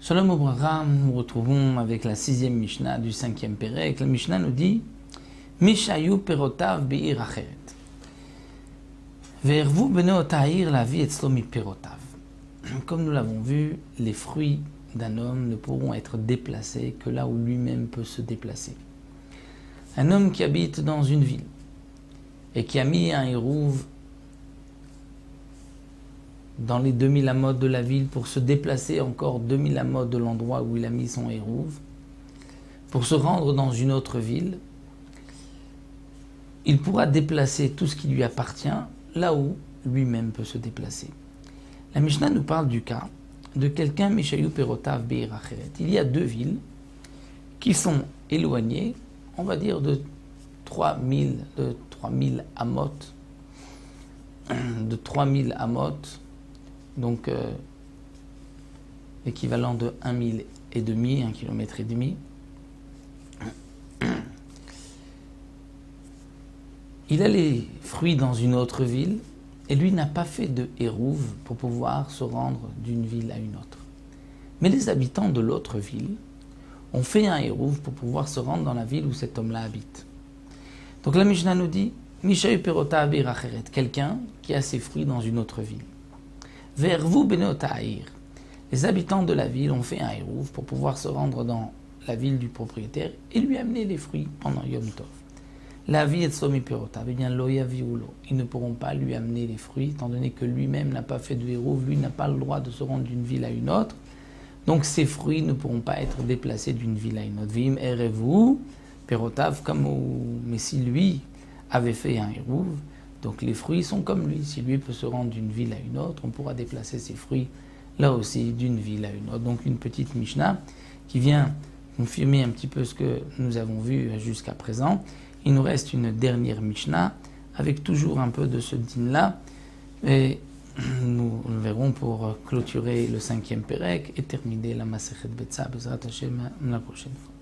Shalom Obracha, nous nous retrouvons avec la 6e Mishnah du 5e Pérec. La Mishnah nous dit Mishayu perotav be'ir acheret. Ve'ervu bnei ota ha'ir lavi etzlo mi perotav. Comme nous l'avons vu, les fruits d'un homme ne pourront être déplacés que là où lui-même peut se déplacer. Un homme qui habite dans une ville et qui a mis un hérouve dans les 2000 amot de la ville pour se déplacer encore 2000 amot de l'endroit où il a mis son hérouve, pour se rendre dans une autre ville, il pourra déplacer tout ce qui lui appartient là où lui-même peut se déplacer. La Mishnah nous parle du cas de quelqu'un, Mishayu perotav be'ir acheret. Il y a deux villes qui sont éloignées, on va dire de 3000 amot, donc l'équivalent de 1 mille et demi, 1 kilomètre et demi. Il a les fruits dans une autre ville et lui n'a pas fait de hérouve pour pouvoir se rendre d'une ville à une autre. Mais les habitants de l'autre ville ont fait un hérouve pour pouvoir se rendre dans la ville où cet homme-là habite. Donc la Mishnah nous dit Mishayu perotav be'ir acheret, quelqu'un qui a ses fruits dans une autre ville. Ve'ervu bnei ota ha'ir, les habitants de la ville ont fait un hérouve pour pouvoir se rendre dans la ville du propriétaire et lui amener les fruits pendant Yom Tov. La vie etzlo mi perotav, eh bien lo yaviu lo, ils ne pourront pas lui amener les fruits étant donné que lui-même n'a pas fait de hérouve, lui n'a pas le droit de se rendre d'une ville à une autre. Donc ces fruits ne pourront pas être déplacés d'une ville à une autre. Vim erevu perotav, mais si lui avait fait un hérouve, donc les fruits sont comme lui. Si lui peut se rendre d'une ville à une autre, on pourra déplacer ses fruits là aussi d'une ville à une autre. Donc une petite Mishnah qui vient confirmer un petit peu ce que nous avons vu jusqu'à présent. Il nous reste une dernière Mishnah avec toujours un peu de ce din-là. Et nous le verrons pour clôturer le 5e Pérec et terminer la Masechet Betzah Bezrat Hashem la prochaine fois.